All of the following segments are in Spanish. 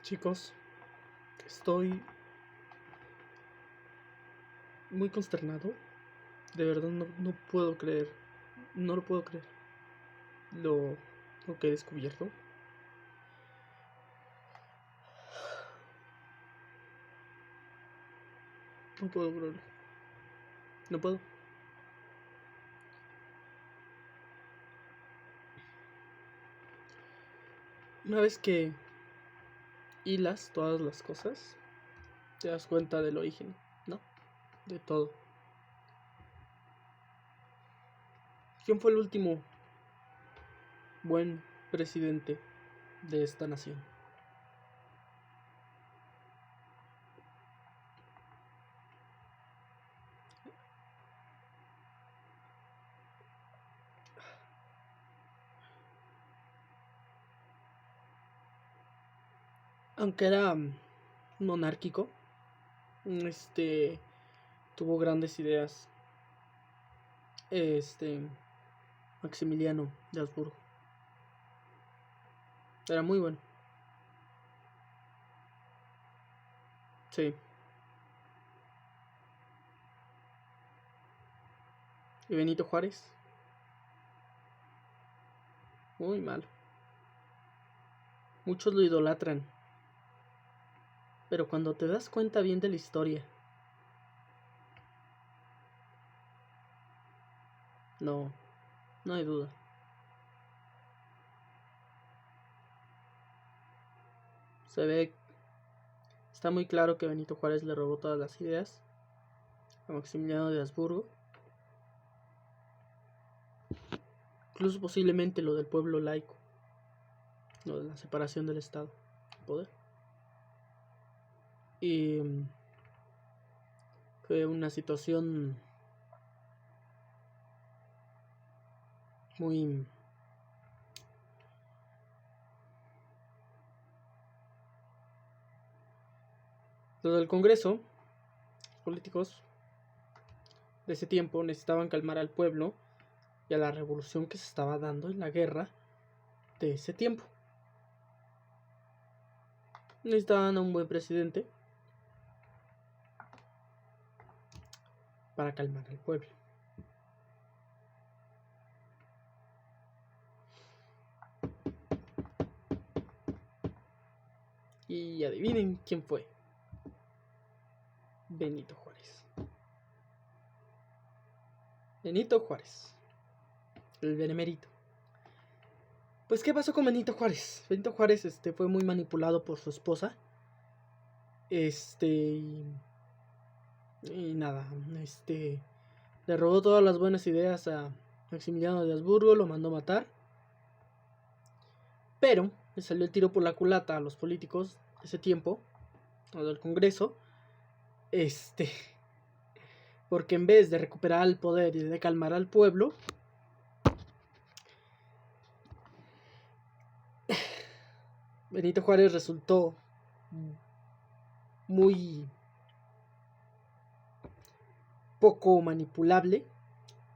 Chicos, estoy muy consternado. De verdad no puedo creer. No lo puedo creer. Lo, lo que he descubierto. No puedo creerlo. No puedo. Una vez que hilas todas las cosas, te das cuenta del origen, ¿no? De todo. ¿Quién fue el último buen presidente de esta nación? Aunque era monárquico, este tuvo grandes ideas. Maximiliano de Habsburgo era muy bueno. Sí. Y Benito Juárez, muy malo. Muchos lo idolatran, pero cuando te das cuenta bien de la historia, no hay duda. Se ve, está muy claro que Benito Juárez le robó todas las ideas a Maximiliano de Habsburgo. Incluso posiblemente lo del pueblo laico, lo de la separación del Estado y poder. Y fue una situación muy lo del Congreso. Los políticos de ese tiempo necesitaban calmar al pueblo y a la revolución que se estaba dando en la guerra de ese tiempo. Necesitaban a un buen presidente para calmar al pueblo. Y adivinen quién fue. Benito Juárez. Benito Juárez, el benemérito. Pues, ¿qué pasó con Benito Juárez? Benito Juárez fue muy manipulado por su esposa. Y nada, le robó todas las buenas ideas a Maximiliano de Habsburgo, lo mandó matar. Pero le salió el tiro por la culata a los políticos de ese tiempo, o del Congreso. Porque en vez de recuperar el poder y de calmar al pueblo, Benito Juárez resultó muy poco manipulable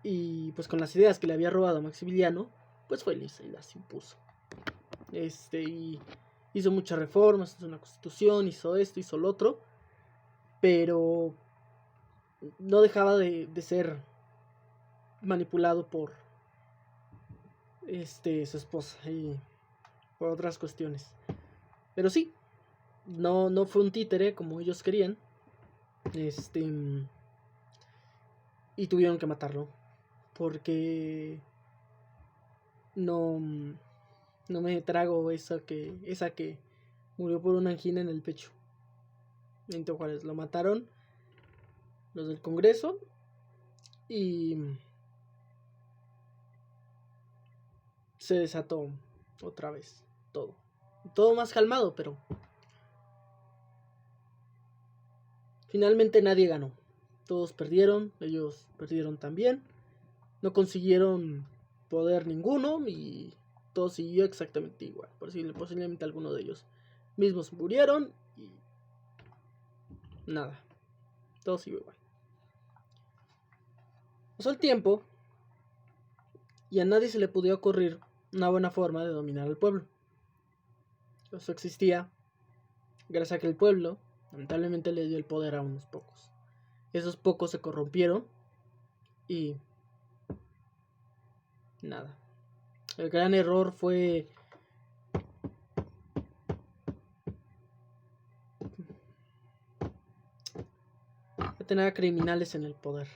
y pues con las ideas que le había robado a Maximiliano, pues fue y las impuso. Y hizo muchas reformas, hizo una constitución, hizo esto, hizo lo otro, pero no dejaba de ser manipulado por su esposa y por otras cuestiones. Pero sí, no fue un títere como ellos querían. Y tuvieron que matarlo porque no me trago esa que murió por una angina en el pecho. Benito Juárez lo mataron los del Congreso y se desató otra vez todo más calmado, pero finalmente nadie ganó. Todos perdieron, ellos perdieron también, no consiguieron poder ninguno y todo siguió exactamente igual. Posiblemente algunos de ellos mismos murieron y nada, todo siguió igual. Pasó el tiempo y a nadie se le podía ocurrir una buena forma de dominar al pueblo. Eso existía gracias a que el pueblo lamentablemente le dio el poder a unos pocos. Esos pocos se corrompieron y nada. El gran error fue tener a criminales en el poder.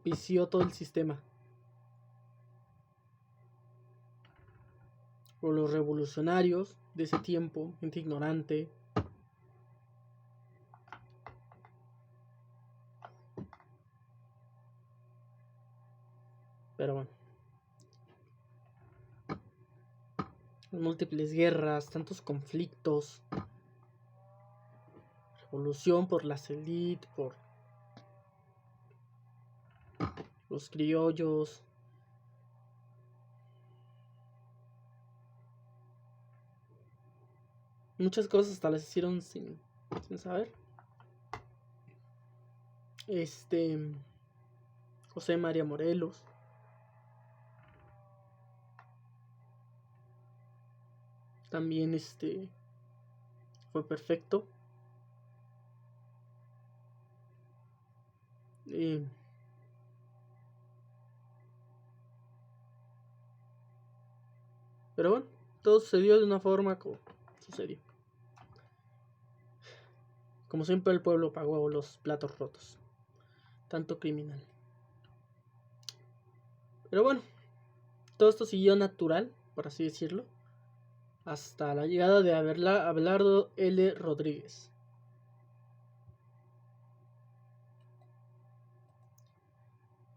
Vició todo el sistema. O los revolucionarios de ese tiempo, gente ignorante. Pero bueno. Múltiples guerras, tantos conflictos. Revolución por las élites, por los criollos. Muchas cosas hasta las hicieron sin saber. José María Morelos. También fue perfecto. Pero bueno, todo sucedió de una forma como sucedió. Como siempre el pueblo pagó los platos rotos. Tanto criminal. Pero bueno, todo esto siguió natural, por así decirlo, hasta la llegada de Abelardo L. Rodríguez.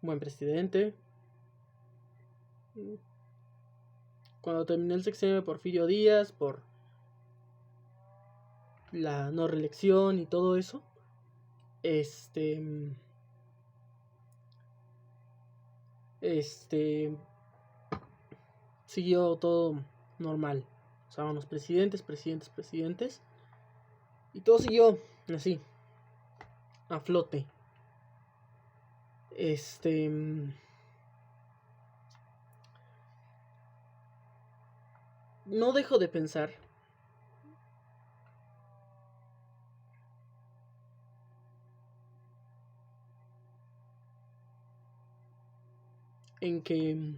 Buen presidente. Cuando terminó el sexenio de Porfirio Díaz, por la no reelección y todo eso, siguió todo normal. Usábamos presidentes, y todo siguió así, a flote. No dejo de pensar en que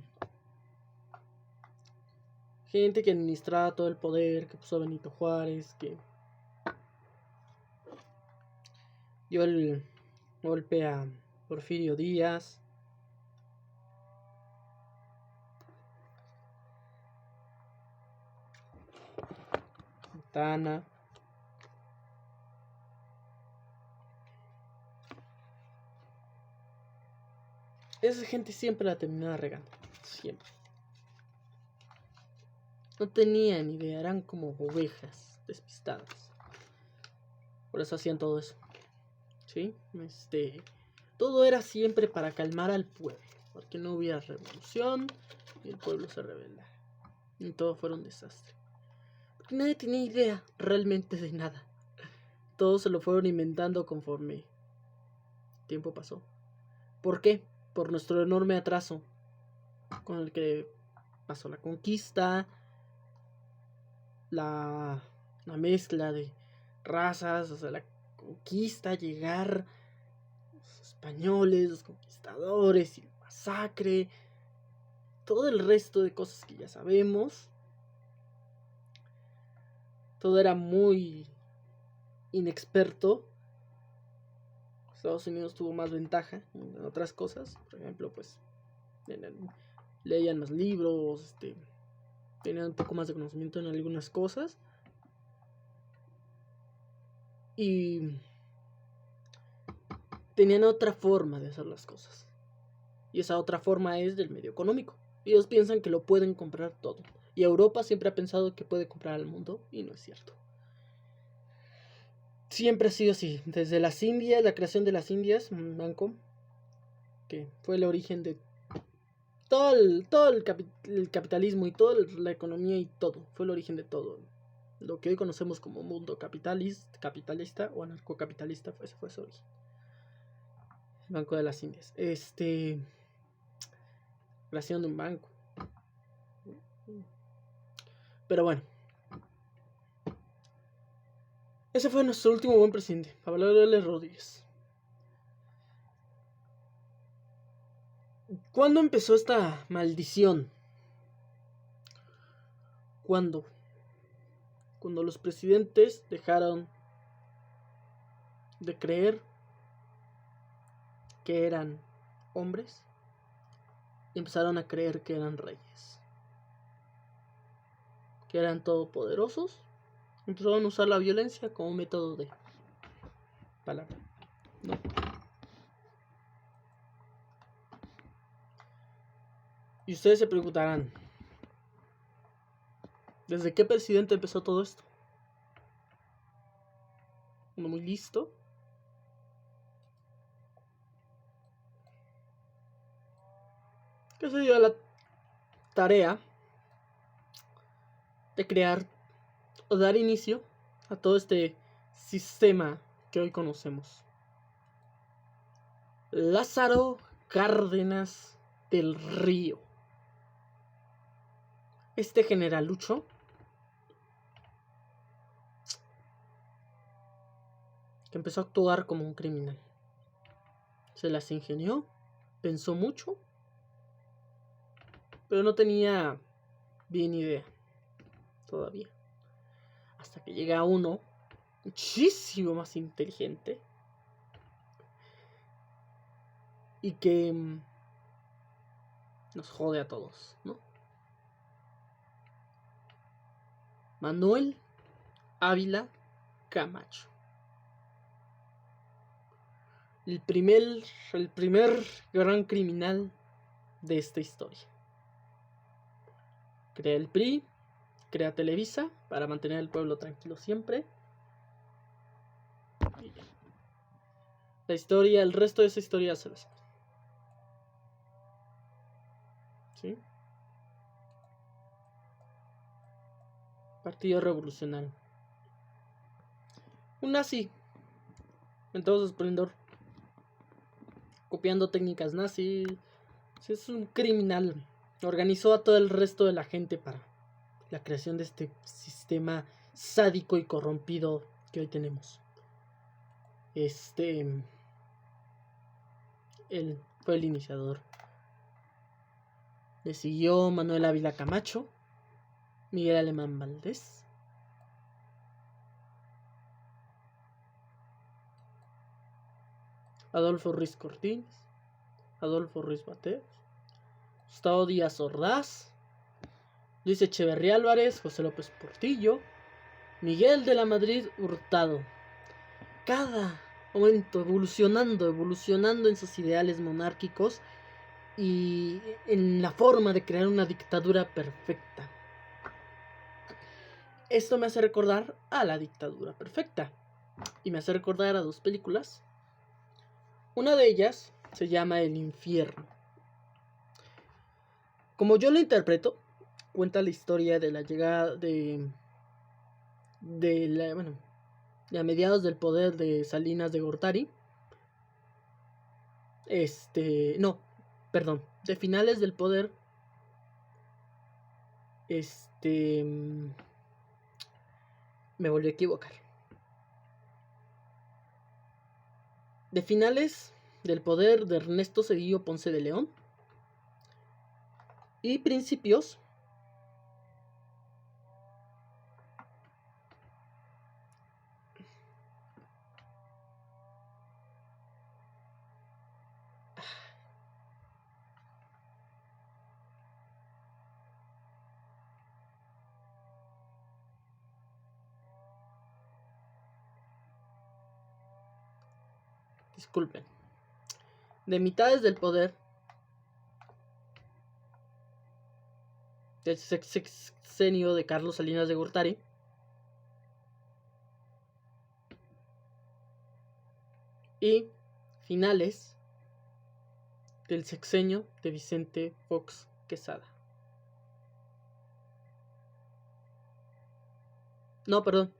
gente que administraba todo el poder, que puso a Benito Juárez, que dio el golpe a Porfirio Díaz, Santana, esa gente siempre la terminaba regando, siempre. No tenían idea, eran como ovejas despistadas. Por eso hacían todo eso. ¿Sí? Todo era siempre para calmar al pueblo, porque no hubiera revolución y el pueblo se rebelara. Y todo fue un desastre. Porque nadie tenía idea realmente de nada. Todos se lo fueron inventando conforme el tiempo pasó. ¿Por qué? Por nuestro enorme atraso con el que pasó la conquista, la mezcla de razas, o sea, la conquista, llegar los españoles, los conquistadores y la masacre, todo el resto de cosas que ya sabemos. Todo era muy inexperto. Estados Unidos tuvo más ventaja en otras cosas, por ejemplo, pues leían más libros, tenían un poco más de conocimiento en algunas cosas y tenían otra forma de hacer las cosas, y esa otra forma es del medio económico. Ellos piensan que lo pueden comprar todo, y Europa siempre ha pensado que puede comprar al mundo, y no es cierto. Siempre ha sido así, desde las Indias, la creación de las Indias, un banco que fue el origen de todo el capitalismo y toda la economía y todo, fue el origen de todo. Lo que hoy conocemos como mundo capitalista o anarcocapitalista, ese fue su origen. El Banco de las Indias. Creación de un banco. Pero bueno. ese fue nuestro último buen presidente, Pablo L. Rodríguez. ¿Cuándo empezó esta maldición? ¿Cuándo? Cuando los presidentes dejaron de creer que eran hombres y empezaron a creer que eran reyes, que eran todopoderosos. Empezaron a usar la violencia como método de palabra, ¿no? Y ustedes se preguntarán, ¿desde qué presidente empezó todo esto? Uno muy listo, que se dio a la tarea de crear o dar inicio a todo este sistema que hoy conocemos. Lázaro Cárdenas del Río. Este generalucho que empezó a actuar como un criminal. Se las ingenió, pensó mucho, pero no tenía bien idea todavía. Hasta que llega uno muchísimo más inteligente y que nos jode a todos, ¿no? Manuel Ávila Camacho. El primer gran criminal de esta historia. Crea el PRI, crea Televisa para mantener al pueblo tranquilo siempre. Y ya. La historia, el resto de esa historia se la sabe. ¿Sí? Partido Revolucionario. Un nazi en todo su esplendor, copiando técnicas nazis. Es un criminal. Organizó a todo el resto de la gente para la creación de este sistema sádico y corrompido que hoy tenemos. Él fue el iniciador. Le siguió Manuel Ávila Camacho, Miguel Alemán Valdés, Adolfo Ruiz Cortines, Adolfo Ruiz Mateos, Gustavo Díaz Ordaz, Luis Echeverría Álvarez, José López Portillo, Miguel de la Madrid Hurtado. Cada momento evolucionando en sus ideales monárquicos y en la forma de crear una dictadura perfecta. Esto me hace recordar a La Dictadura Perfecta y me hace recordar a dos películas. Una de ellas se llama El Infierno. Como yo lo interpreto, cuenta la historia de la llegada de a mediados del poder de Salinas de Gortari. De finales del poder. Me volví a equivocar. De finales del poder de Ernesto Zedillo Ponce de León. Y principios de mitades del poder del sexenio de Carlos Salinas de Gortari y finales del sexenio de Vicente Fox Quesada. No, perdón.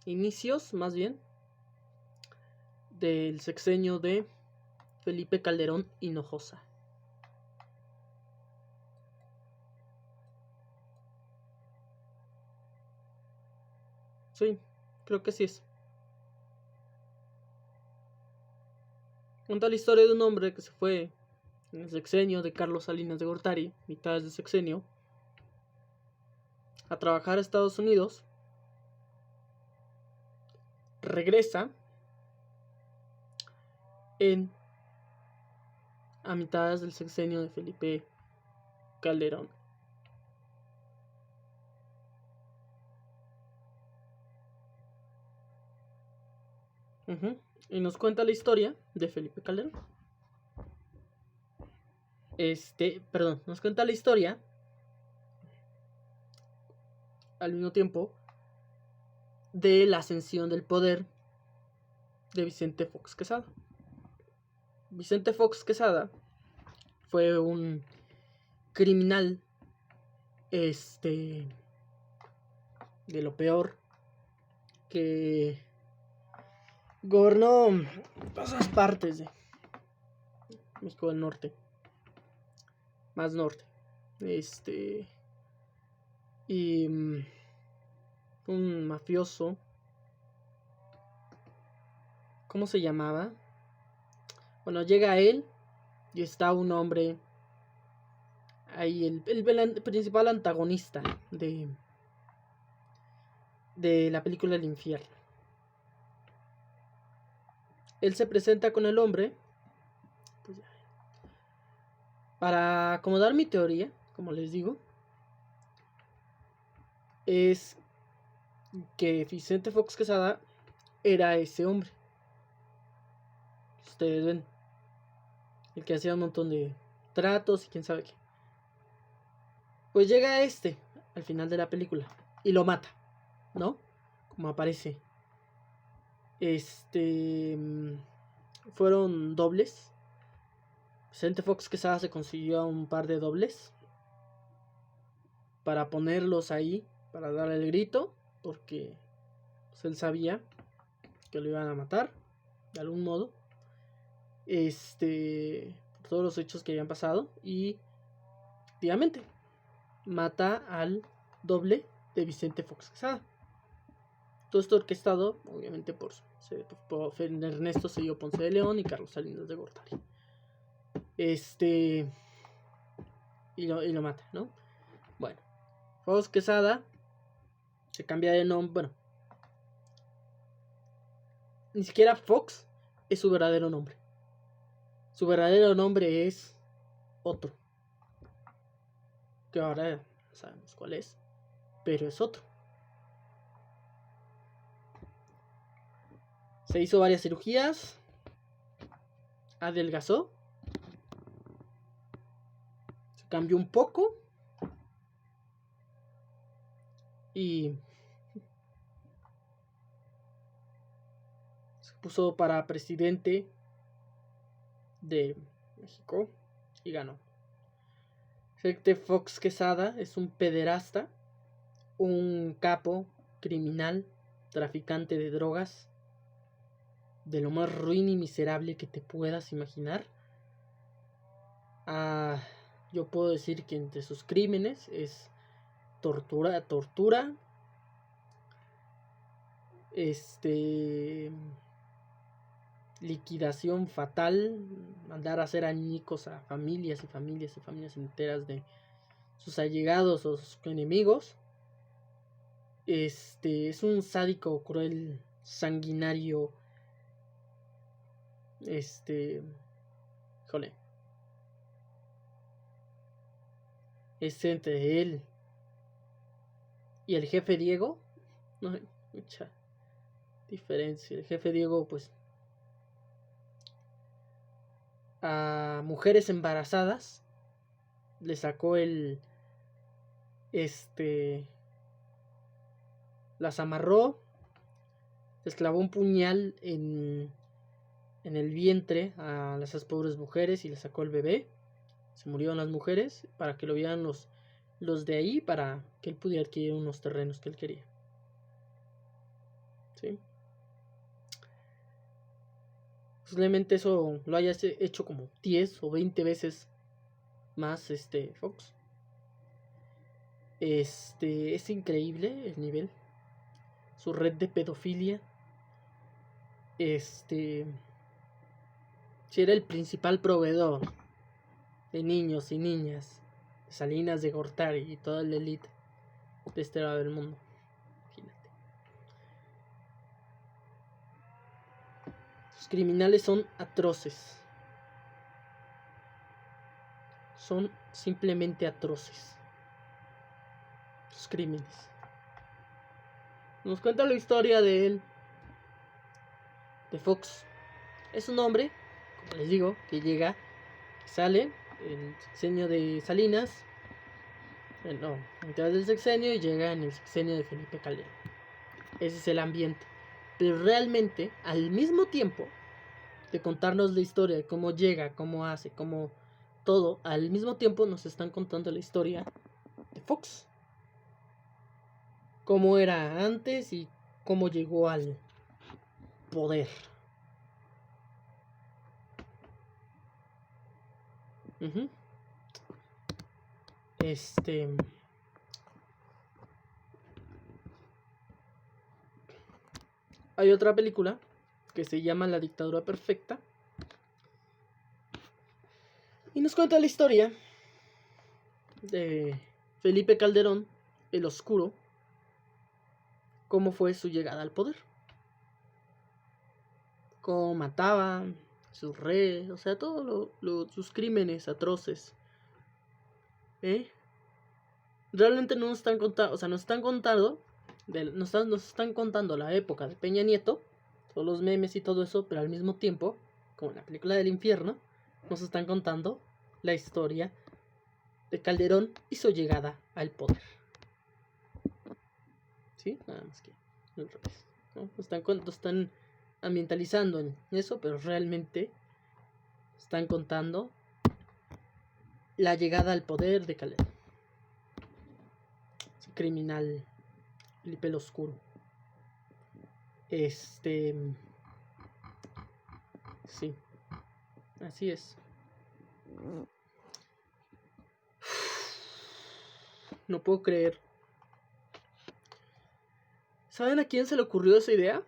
Inicios, más bien, del sexenio de Felipe Calderón Hinojosa. Sí, creo que sí es. Cuenta la historia de un hombre que se fue en el sexenio de Carlos Salinas de Gortari, mitades de sexenio, a trabajar a Estados Unidos. Regresa a mitades del sexenio de Felipe Calderón. Y nos cuenta la historia de Felipe Calderón. Nos cuenta la historia al mismo tiempo de la ascensión del poder de Vicente Fox Quesada. Vicente Fox Quesada fue un criminal de lo peor, que gobernó todas partes de México del Norte, más norte, y un mafioso. ¿Cómo se llamaba? Bueno, llega él y está un hombre ahí, el principal antagonista de la película El Infierno. Él se presenta con el hombre, pues, para acomodar mi teoría, como les digo, es que Vicente Fox Quesada era ese hombre. Ustedes ven, el que hacía un montón de tratos y quién sabe qué. Pues llega al final de la película y lo mata, ¿no? Como aparece. Fueron dobles. Vicente Fox Quesada se consiguió un par de dobles para ponerlos ahí, para dar el grito, porque pues, él sabía que lo iban a matar de algún modo, por todos los hechos que habían pasado, y efectivamente mata al doble de Vicente Fox Quesada. Todo esto orquestado, obviamente, por Ernesto Cedillo Ponce de León y Carlos Salinas de Gortari. Y lo mata, ¿no? Bueno, Fox Quesada se cambia de nombre. Bueno, ni siquiera Fox es su verdadero nombre. Su verdadero nombre es otro, que ahora no sabemos cuál es, pero es otro. Se hizo varias cirugías, adelgazó, se cambió un poco y se puso para presidente de México y ganó. Vicente Fox Quesada es un pederasta, un capo criminal, traficante de drogas, de lo más ruin y miserable que te puedas imaginar. Yo puedo decir que entre sus crímenes es tortura, liquidación fatal, mandar a hacer añicos a familias y familias y familias enteras de sus allegados o sus enemigos. Es un sádico, cruel, sanguinario. Híjole. Es entre él y el jefe Diego. No hay mucha diferencia. El jefe Diego, pues, a mujeres embarazadas le sacó las amarró, les clavó un puñal en el vientre a esas pobres mujeres y le sacó el bebé. Se murieron las mujeres para que lo vieran los de ahí, para que él pudiera adquirir unos terrenos que él quería. ¿Sí? Posiblemente eso lo haya hecho como 10 o 20 veces más Fox. Es increíble el nivel. su red de pedofilia. Si era el principal proveedor de niños y niñas de Salinas de Gortari y toda la élite de este lado del mundo. Imagínate. Los criminales son atroces. Son simplemente atroces. Los crímenes. Nos cuenta la historia de él, de Fox. Es un hombre, como les digo, que llega, que sale en el sexenio de Salinas. No, a mitad del sexenio y llega en el sexenio de Felipe Calderón. Ese es el ambiente. Pero realmente, al mismo tiempo de contarnos la historia de cómo llega, cómo hace, cómo todo, al mismo tiempo nos están contando la historia de Fox. Cómo era antes y cómo llegó al poder. Hay otra película que se llama La dictadura perfecta y nos cuenta la historia de Felipe Calderón, el Oscuro, cómo fue su llegada al poder, cómo mataba, sus redes, o sea, todos sus crímenes atroces. Realmente no nos están contando, o sea, nos están contando la época de Peña Nieto, todos los memes y todo eso, pero al mismo tiempo, como en la película del infierno, nos están contando la historia de Calderón y su llegada al poder. ¿Sí? Nada más que al revés, ¿no? Nos están ambientalizando en eso, pero realmente están contando la llegada al poder de Calderón. Ese criminal, el pelo oscuro. Sí, así es. No puedo creer. ¿Saben a quién se le ocurrió esa idea?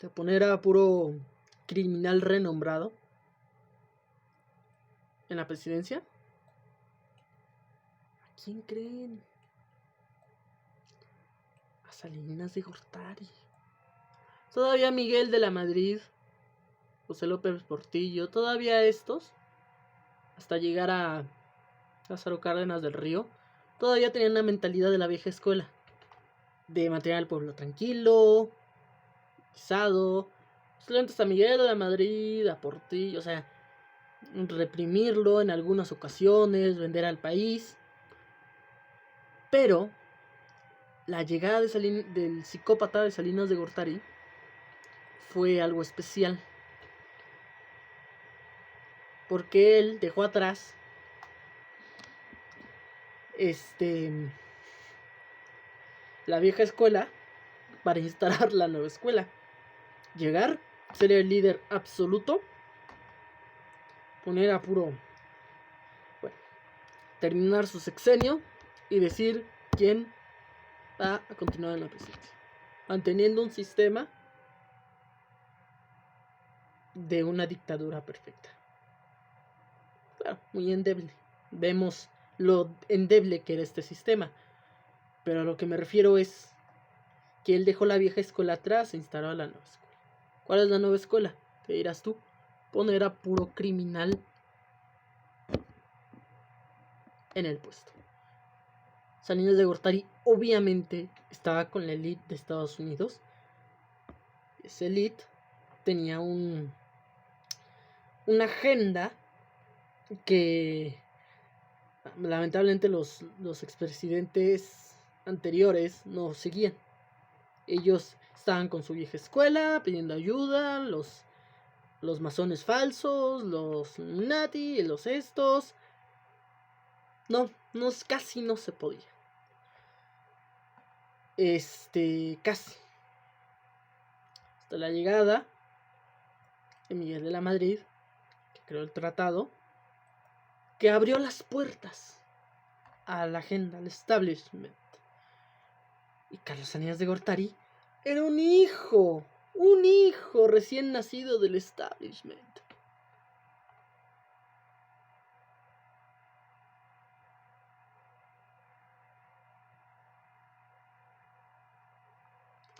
De poner a puro criminal renombrado en la presidencia. ¿A quién creen? A Salinas de Gortari. Todavía Miguel de la Madrid, José López Portillo, todavía estos, hasta llegar a Lázaro Cárdenas del Río, todavía tenían una mentalidad de la vieja escuela, de mantener al pueblo tranquilo, pisado. Solamente a Miguel de la Madrid, a Portillo, o sea, reprimirlo en algunas ocasiones, vender al país. Pero la llegada del psicópata de Salinas de Gortari fue algo especial, porque él dejó atrás la vieja escuela para instalar la nueva escuela. Llegar, ser el líder absoluto, poner a puro, bueno, terminar su sexenio y decir quién va a continuar en la presidencia, manteniendo un sistema de una dictadura perfecta. Claro, muy endeble. Vemos lo endeble que era este sistema, pero a lo que me refiero es que él dejó la vieja escuela atrás e instaló la nueva escuela. ¿Cuál es la nueva escuela? Te dirás tú. Poner a puro criminal en el puesto. Salinas de Gortari obviamente estaba con la élite de Estados Unidos. Esa élite tenía una agenda que lamentablemente los expresidentes anteriores no seguían. Ellos estaban con su vieja escuela pidiendo ayuda, los masones falsos, los Illuminati, los estos. No, casi no se podía. Casi. Hasta la llegada de Miguel de la Madrid, que creó el tratado, que abrió las puertas a la agenda, al establishment. Y Carlos Salinas de Gortari Era un hijo recién nacido del establishment.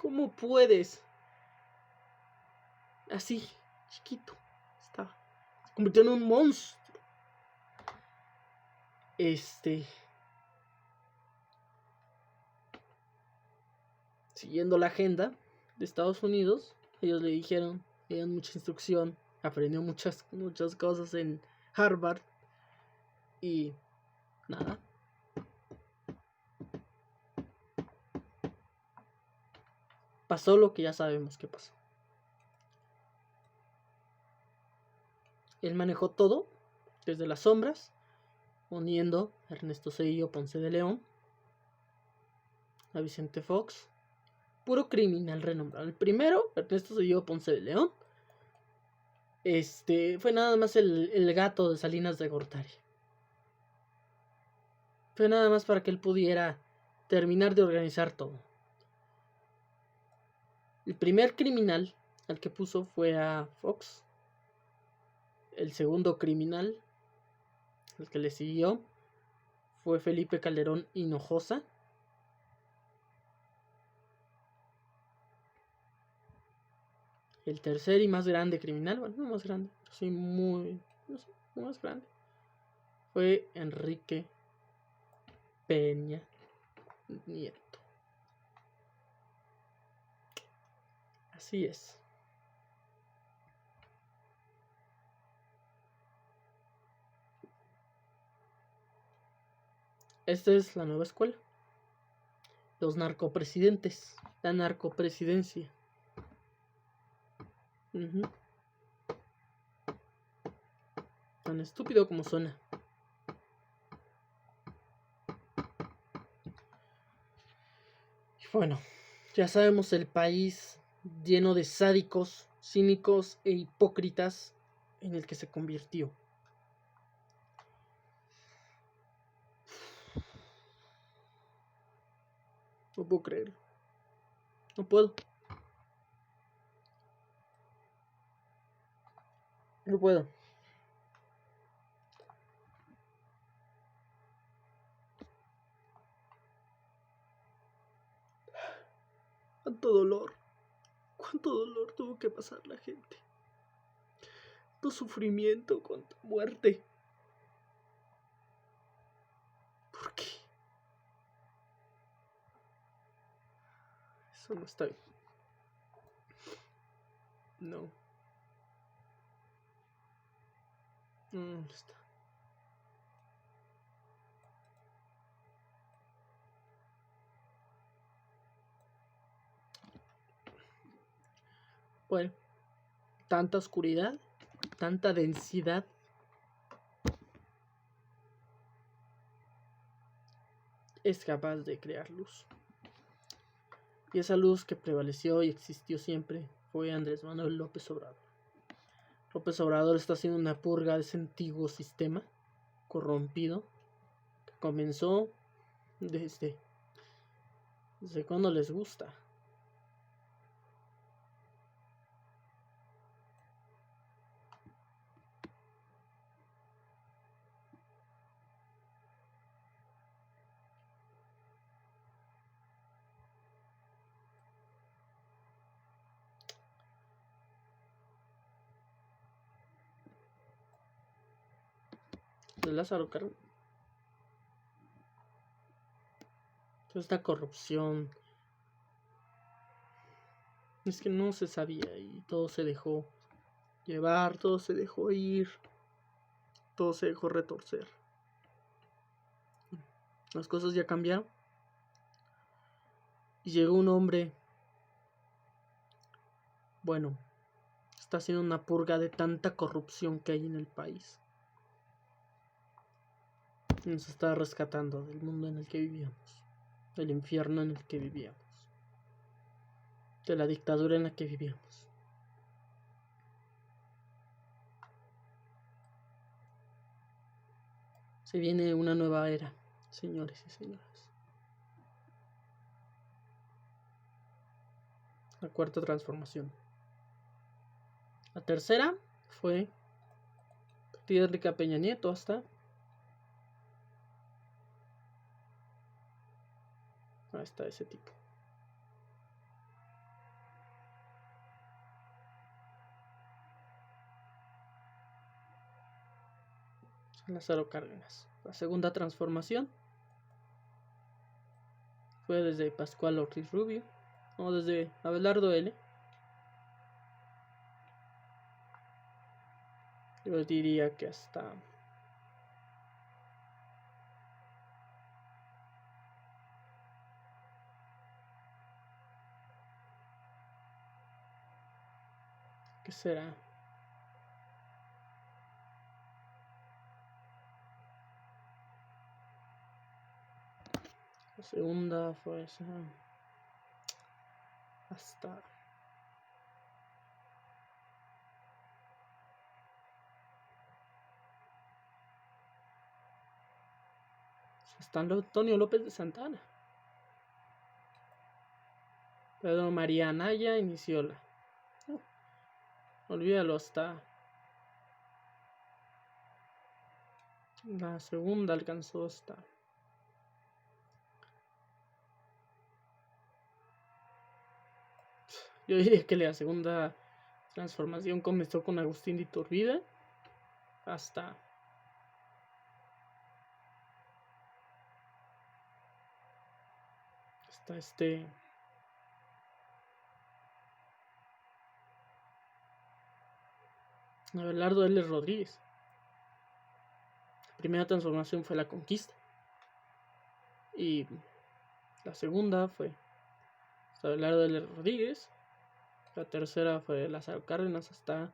¿Cómo puedes? Así, chiquito, estaba. Se convirtió en un monstruo. Siguiendo la agenda de Estados Unidos, ellos le dijeron, le dieron mucha instrucción, aprendió muchas cosas en Harvard y nada. Pasó lo que ya sabemos que pasó. Él manejó todo desde las sombras, uniendo a Ernesto Zedillo Ponce de León, a Vicente Fox, puro criminal renombrado. El primero, Ernesto Zedillo Ponce de León, fue nada más el gato de Salinas de Gortari. Fue nada más para que él pudiera terminar de organizar todo. El primer criminal al que puso fue a Fox. El segundo criminal, el que le siguió, fue Felipe Calderón Hinojosa. El tercer y más grande criminal, bueno, no más grande, pero sí muy, no sé, más grande, fue Enrique Peña Nieto. Así es. Esta es la nueva escuela. Los narcopresidentes. La narcopresidencia. Tan estúpido como suena. Y bueno, ya sabemos el país lleno de sádicos, cínicos e hipócritas en el que se convirtió. No puedo creer. No puedo. No puedo. Cuánto dolor tuvo que pasar la gente. Cuánto sufrimiento, cuánta muerte. ¿Por qué? Eso no está bien. No. No está. Bueno, tanta oscuridad, tanta densidad. Es capaz de crear luz. Y esa luz que prevaleció y existió siempre fue Andrés Manuel López Obrador. López Obrador está haciendo una purga de ese antiguo sistema corrompido que comenzó desde cuando les gusta. De Lázaro Cárdenas. Toda esta corrupción. Es que no se sabía y todo se dejó llevar, todo se dejó ir, todo se dejó retorcer. Las cosas ya cambiaron. Y llegó un hombre, bueno, está haciendo una purga de tanta corrupción que hay en el país. Nos está rescatando del mundo en el que vivíamos, del infierno en el que vivíamos, de la dictadura en la que vivíamos. Se viene una nueva era, señores y señoras. La cuarta transformación. La tercera fue a partir de Enrique Peña Nieto hasta ese tipo. Lázaro Cárdenas. La segunda transformación fue desde Pascual Ortiz Rubio, o desde Abelardo L. Yo diría que hasta ¿qué será? La segunda fue esa hasta Antonio López de Santana. Pedro María Anaya inició olvídalo, hasta la segunda alcanzó hasta yo diría que la segunda transformación comenzó con Agustín de Iturbide hasta Abelardo L. Rodríguez. La primera transformación fue la conquista. Y la segunda fue Abelardo L. Rodríguez. La tercera fue Lázaro Cárdenas hasta